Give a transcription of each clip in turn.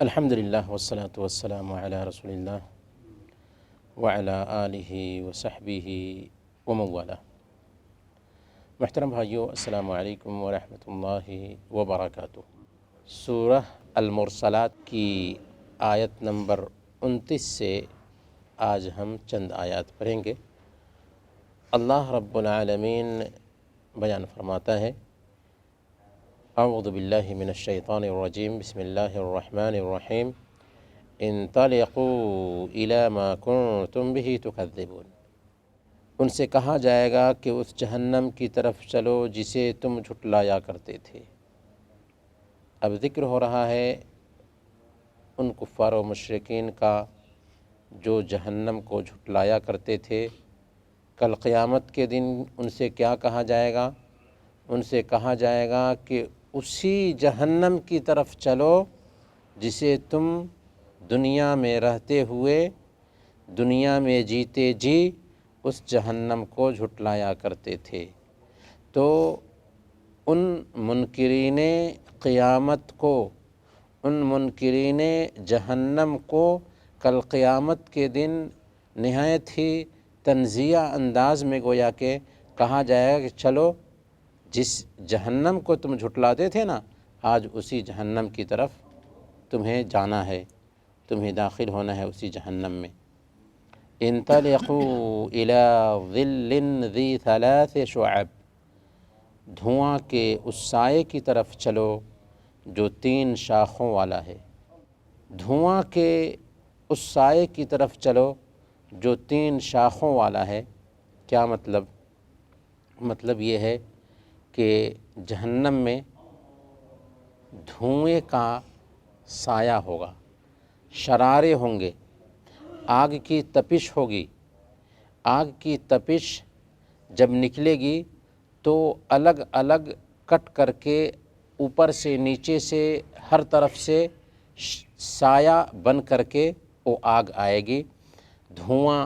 الحمدللہ والصلاة والسلام علی رسول اللہ وعلی آلہ وصحبہ ومن والہ۔ محترم بھائیو، السلام علیکم ورحمۃ اللہ وبرکاتہ۔ سورہ المرسلات کی آیت نمبر 29 سے آج ہم چند آیات پڑھیں گے۔ اللہ رب العالمین بیان فرماتا ہے: اعوذ باللہ من الشیطان الرجیم، بسم اللہ الرحمن الرحیم، انطلقوا الی ما کنتم بہ تکذبون۔ ان سے کہا جائے گا کہ اس جہنم کی طرف چلو جسے تم جھٹلایا کرتے تھے۔ اب ذکر ہو رہا ہے ان کفار و مشرکین کا جو جہنم کو جھٹلایا کرتے تھے۔ کل قیامت کے دن ان سے کیا کہا جائے گا؟ ان سے کہا جائے گا کہ اسی جہنم کی طرف چلو جسے تم دنیا میں رہتے ہوئے، دنیا میں جیتے جی اس جہنم کو جھٹلایا کرتے تھے۔ تو ان منکرین قیامت کو، ان منکرین جہنم کو کل قیامت کے دن نہایت ہی تنزیہ انداز میں گویا کہ کہا جائے گا کہ چلو جس جہنم کو تم جھٹلاتے تھے نا، آج اسی جہنم کی طرف تمہیں جانا ہے، تمہیں داخل ہونا ہے اسی جہنم میں۔ انطلقوا الی ظل ذی ثلاث شعب، دھواں کے اس سائے کی طرف چلو جو 3 شاخوں والا ہے۔ دھواں کے اس سائے کی طرف چلو جو 3 شاخوں والا ہے۔ کیا مطلب؟ مطلب یہ ہے کہ جہنم میں دھوئیں کا سایہ ہوگا، شرارے ہوں گے، آگ کی تپش ہوگی۔ آگ کی تپش جب نکلے گی تو الگ الگ کٹ کر کے اوپر سے نیچے سے ہر طرف سے سایہ بن کر کے وہ آگ آئے گی۔ دھواں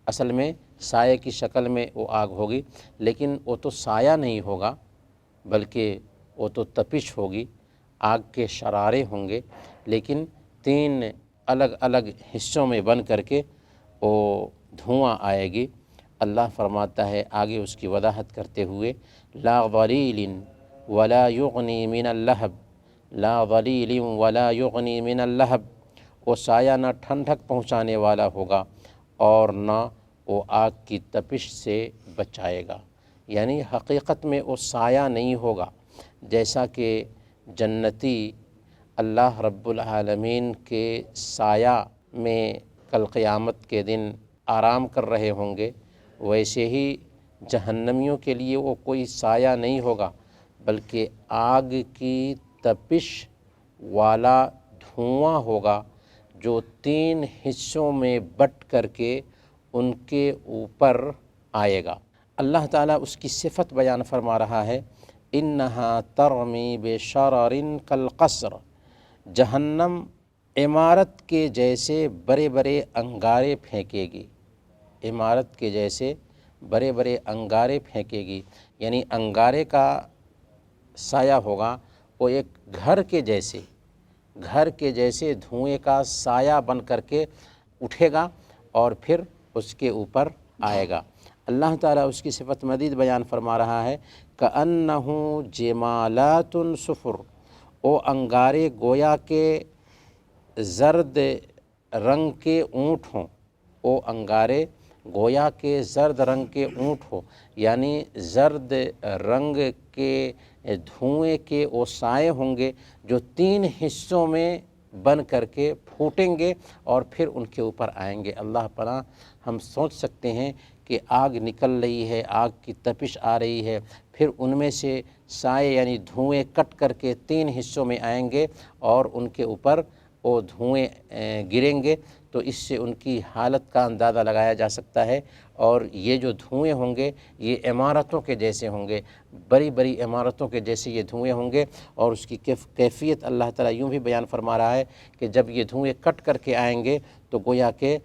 اصل میں سائے کی شکل میں وہ آگ ہوگی، لیکن وہ تو سایہ نہیں ہوگا بلکہ وہ تو تپش ہوگی، آگ کے شرارے ہوں گے، لیکن 3 الگ الگ حصوں میں بن کر کے وہ دھواں آئے گی۔ اللہ فرماتا ہے آگے اس کی وضاحت کرتے ہوئے: لا ظلیل ولا یغنی من اللہب، لا ظلیل ولا یغنی من اللہب، وہ سایہ نہ ٹھنڈک پہنچانے والا ہوگا اور نہ وہ آگ کی تپش سے بچائے گا۔ یعنی حقیقت میں وہ سایہ نہیں ہوگا، جیسا کہ جنتی اللہ رب العالمین کے سایہ میں کل قیامت کے دن آرام کر رہے ہوں گے، ویسے ہی جہنمیوں کے لیے وہ کوئی سایہ نہیں ہوگا، بلکہ آگ کی تپش والا دھواں ہوگا جو 3 حصوں میں بٹ کر کے ان کے اوپر آئے گا۔ اللہ تعالیٰ اس کی صفت بیان فرما رہا ہے: انہا ترمی بشرر کالقصر، جہنم عمارت کے جیسے بڑے بڑے انگارے پھینکے گی، عمارت کے جیسے بڑے بڑے انگارے پھینکے گی۔ یعنی انگارے کا سایہ ہوگا وہ ایک گھر کے جیسے، گھر کے جیسے دھوئیں کا سایہ بن کر کے اٹھے گا اور پھر اس کے اوپر آئے گا۔ اللہ تعالیٰ اس کی صفت مزید بیان فرما رہا ہے: کأنہ جمالات صفر، وہ انگارے گویا کے زرد رنگ کے اونٹ ہوں، وہ انگارے گویا کے زرد رنگ کے اونٹ ہو، یعنی زرد رنگ کے دھوئیں کے وہ سائے ہوں گے جو 3 حصوں میں بن کر کے پھوٹیں گے اور پھر ان کے اوپر آئیں گے۔ اللہ پناہ، ہم سوچ سکتے ہیں کہ آگ نکل رہی ہے، آگ کی تپش آ رہی ہے، پھر ان میں سے سائے یعنی دھوئیں کٹ کر کے 3 حصوں میں آئیں گے اور ان کے اوپر وہ دھوئیں گریں گے، تو اس سے ان کی حالت کا اندازہ لگایا جا سکتا ہے۔ اور یہ جو دھوئیں ہوں گے یہ عمارتوں کے جیسے ہوں گے، بڑی بڑی عمارتوں کے جیسے یہ دھوئیں ہوں گے، اور اس کی کیفیت اللہ تعالیٰ یوں بھی بیان فرما رہا ہے کہ جب یہ دھوئیں کٹ کر کے آئیں گے تو گویا کہ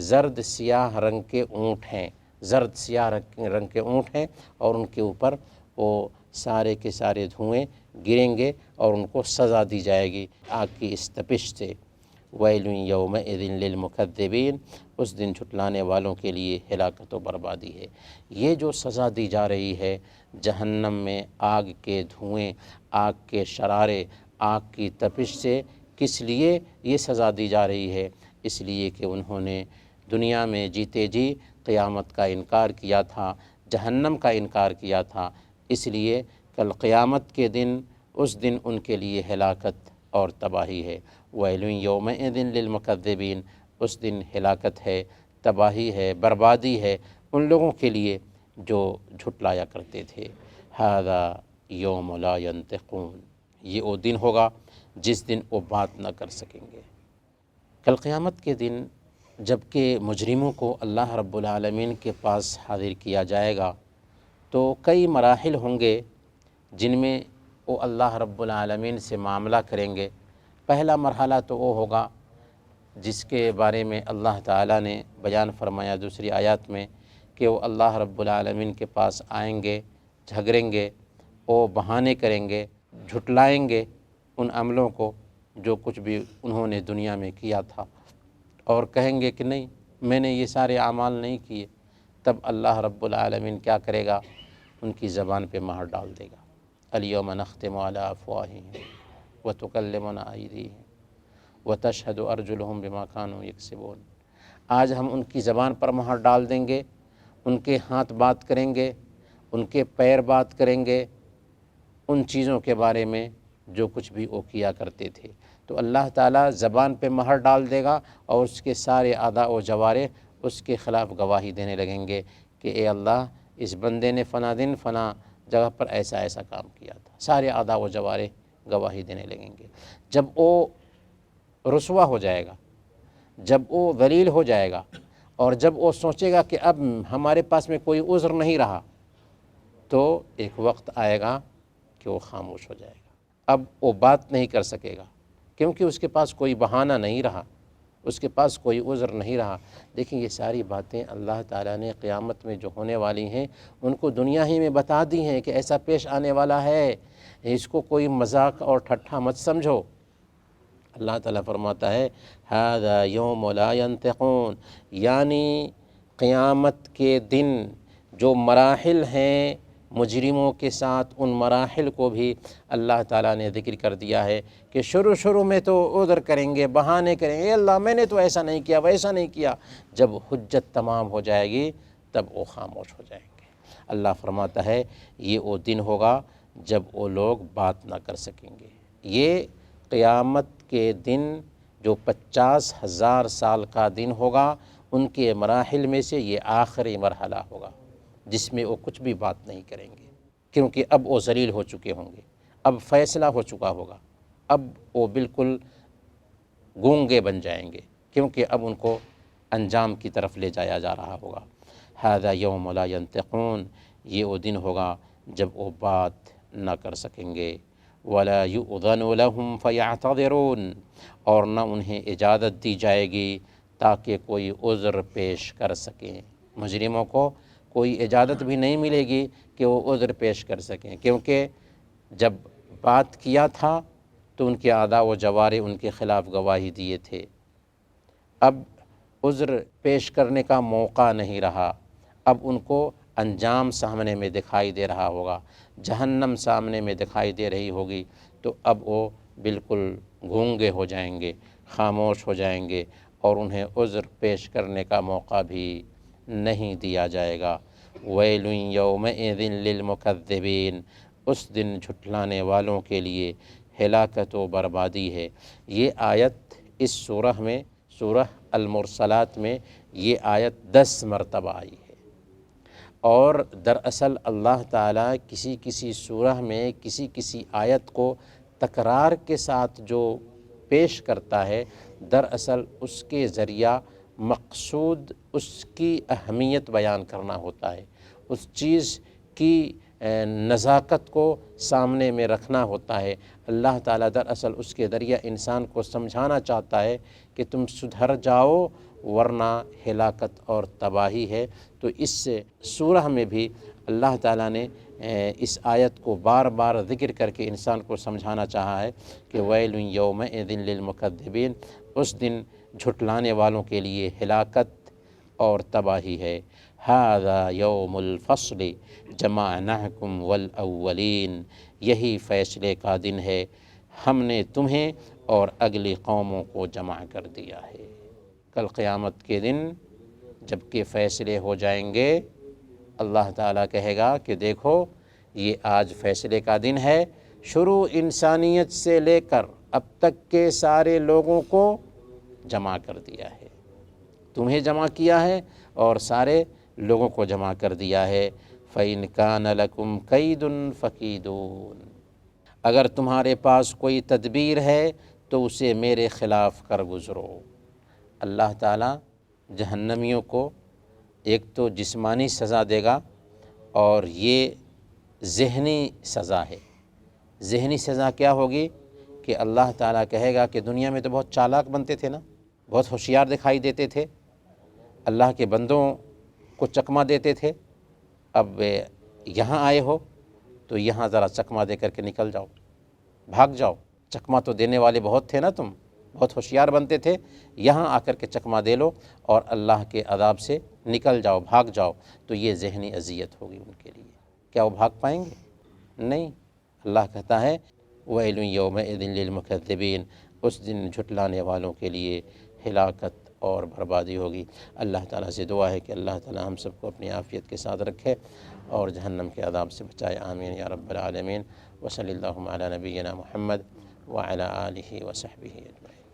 زرد سیاہ رنگ کے اونٹ ہیں، زرد سیاہ رنگ کے اونٹ ہیں، اور ان کے اوپر وہ سارے کے سارے دھوئیں گریں گے اور ان کو سزا دی جائے گی آگ کی اس تپش سے۔ ویل یومئذ للمکذبین، اس دن جھٹلانے والوں کے لیے ہلاکت و بربادی ہے۔ یہ جو سزا دی جا رہی ہے جہنم میں آگ کے دھوئیں، آگ کے شرارے، آگ کی تپش سے، کس لیے یہ سزا دی جا رہی ہے؟ اس لیے کہ انہوں نے دنیا میں جیتے جی قیامت کا انکار کیا تھا، جہنم کا انکار کیا تھا، اس لیے کل قیامت کے دن، اس دن ان کے لیے ہلاکت اور تباہی ہے۔ ویل یومئذ للمکذبین، اس دن ہلاکت ہے، تباہی ہے، بربادی ہے ان لوگوں کے لیے جو جھٹلایا کرتے تھے۔ ھذا یوم لا ینطقون، یہ وہ دن ہوگا جس دن وہ بات نہ کر سکیں گے۔ کل قیامت کے دن جب کہ مجرموں کو اللہ رب العالمین کے پاس حاضر کیا جائے گا تو کئی مراحل ہوں گے جن میں وہ اللہ رب العالمین سے معاملہ کریں گے۔ پہلا مرحلہ تو وہ ہوگا جس کے بارے میں اللہ تعالیٰ نے بیان فرمایا دوسری آیات میں کہ وہ اللہ رب العالمین کے پاس آئیں گے، جھگڑیں گے، وہ بہانے کریں گے، جھٹلائیں گے ان عملوں کو جو کچھ بھی انہوں نے دنیا میں کیا تھا، اور کہیں گے کہ نہیں میں نے یہ سارے اعمال نہیں کیے۔ تب اللہ رب العالمین کیا کرے گا؟ ان کی زبان پہ مہر ڈال دے گا۔ الیوم نختم علی افواہہم وتکلمنا ایدیہم وتشہد ارجلہم بما کانوا یکسبون، آج ہم ان کی زبان پر مہر ڈال دیں گے، ان کے ہاتھ بات کریں گے، ان کے پیر بات کریں گے ان چیزوں کے بارے میں جو کچھ بھی وہ کیا کرتے تھے۔ تو اللہ تعالیٰ زبان پہ مہر ڈال دے گا اور اس کے سارے اعضاء و جوارح اس کے خلاف گواہی دینے لگیں گے کہ اے اللہ اس بندے نے فلاں دن فلاں جگہ پر ایسا ایسا کام کیا تھا، سارے اعضاء و جوارح گواہی دینے لگیں گے۔ جب وہ رسوا ہو جائے گا، جب وہ ذلیل ہو جائے گا، اور جب وہ سوچے گا کہ اب ہمارے پاس میں کوئی عذر نہیں رہا، تو ایک وقت آئے گا کہ وہ خاموش ہو جائے گا، اب وہ بات نہیں کر سکے گا کیونکہ اس کے پاس کوئی بہانہ نہیں رہا، اس کے پاس کوئی عذر نہیں رہا۔ دیکھیں یہ ساری باتیں اللہ تعالیٰ نے قیامت میں جو ہونے والی ہیں ان کو دنیا ہی میں بتا دی ہیں کہ ایسا پیش آنے والا ہے، اس کو کوئی مذاق اور ٹھٹھا مت سمجھو۔ اللہ تعالیٰ فرماتا ہے ھذا یوم لا ینطقون، یعنی قیامت کے دن جو مراحل ہیں مجرموں کے ساتھ، ان مراحل کو بھی اللہ تعالیٰ نے ذکر کر دیا ہے کہ شروع میں تو عذر کریں گے، بہانے کریں گے، اے اللہ میں نے تو ایسا نہیں کیا، ویسا نہیں کیا۔ جب حجت تمام ہو جائے گی تب وہ خاموش ہو جائیں گے۔ اللہ فرماتا ہے یہ وہ دن ہوگا جب وہ لوگ بات نہ کر سکیں گے۔ یہ قیامت کے دن جو 50,000 سال کا دن ہوگا ان کے مراحل میں سے یہ آخری مرحلہ ہوگا جس میں وہ کچھ بھی بات نہیں کریں گے، کیونکہ اب وہ ذلیل ہو چکے ہوں گے، اب فیصلہ ہو چکا ہوگا، اب وہ بالکل گونگے بن جائیں گے کیونکہ اب ان کو انجام کی طرف لے جایا جا رہا ہوگا۔ ھذا یوم لا ینطقون، یہ وہ دن ہوگا جب وہ بات نہ کر سکیں گے۔ ولا یؤذن لهم فیعتذرون، اور نہ انہیں اجازت دی جائے گی تاکہ کوئی عذر پیش کر سکیں۔ مجرموں کو کوئی اجازت بھی نہیں ملے گی کہ وہ عذر پیش کر سکیں، کیونکہ جب بات کیا تھا تو ان کے اعضاء و جوارح ان کے خلاف گواہی دیے تھے، اب عذر پیش کرنے کا موقع نہیں رہا، اب ان کو انجام سامنے میں دکھائی دے رہا ہوگا، جہنم سامنے میں دکھائی دے رہی ہوگی، تو اب وہ بالکل گونگے ہو جائیں گے، خاموش ہو جائیں گے، اور انہیں عذر پیش کرنے کا موقع بھی نہیں دیا جائے گا۔ ویل یومئذ للمکذبین، اس دن جھٹلانے والوں کے لیے ہلاکت و بربادی ہے۔ یہ آیت اس سورہ میں، سورہ المرسلات میں یہ آیت 10 مرتبہ آئی ہے، اور دراصل اللہ تعالیٰ کسی سورہ میں کسی آیت کو تکرار کے ساتھ جو پیش کرتا ہے، دراصل اس کے ذریعہ مقصود اس کی اہمیت بیان کرنا ہوتا ہے، اس چیز کی نزاکت کو سامنے میں رکھنا ہوتا ہے۔ اللہ تعالیٰ دراصل اس کے ذریعہ انسان کو سمجھانا چاہتا ہے کہ تم سدھر جاؤ ورنہ ہلاکت اور تباہی ہے۔ تو اس سورہ میں بھی اللہ تعالیٰ نے اس آیت کو بار بار ذکر کر کے انسان کو سمجھانا چاہا ہے کہ ویل یومئذ للمکذبین، اس دن جھٹلانے والوں کے لیے ہلاکت اور تباہی ہے۔ ھذا یوم الفصل جمعناکم والاولین، یہی فیصلے کا دن ہے، ہم نے تمہیں اور اگلی قوموں کو جمع کر دیا ہے۔ کل قیامت کے دن جب کہ فیصلے ہو جائیں گے، اللہ تعالیٰ کہے گا کہ دیکھو یہ آج فیصلے کا دن ہے، شروع انسانیت سے لے کر اب تک کے سارے لوگوں کو جمع کر دیا ہے، تمہیں جمع کیا ہے اور سارے لوگوں کو جمع کر دیا ہے۔ فَإِنْ كَانَ لَكُمْ كَيْدٌ فَكِيدُونِ، اگر تمہارے پاس کوئی تدبیر ہے تو اسے میرے خلاف کر گزرو۔ اللہ تعالیٰ جہنمیوں کو ایک تو جسمانی سزا دے گا اور یہ ذہنی سزا ہے۔ ذہنی سزا کیا ہوگی کہ اللہ تعالیٰ کہے گا کہ دنیا میں تو بہت چالاک بنتے تھے نا، بہت ہوشیار دکھائی دیتے تھے، اللہ کے بندوں کو چکمہ دیتے تھے، اب یہاں آئے ہو تو یہاں ذرا چکمہ دے کر کے نکل جاؤ، بھاگ جاؤ، چکمہ تو دینے والے بہت تھے نا، تم بہت ہوشیار بنتے تھے، یہاں آ کر کے چکمہ دے لو اور اللہ کے عذاب سے نکل جاؤ، بھاگ جاؤ۔ تو یہ ذہنی اذیت ہوگی ان کے لیے، کیا وہ بھاگ پائیں گے؟ نہیں۔ اللہ کہتا ہے وَيْلٌ يَوْمَئِذٍ لِّلْمُكَذِّبِينَ، اس دن جھٹلانے والوں کے لیے ہلاکت اور بربادی ہوگی۔ اللہ تعالیٰ سے دعا ہے کہ اللہ تعالیٰ ہم سب کو اپنی عافیت کے ساتھ رکھے اور جہنم کے عذاب سے بچائے، آمین یا رب العالمین۔ وصلی اللہم علی نبینا محمد وعلی آلہ وصحبہ اجمعین۔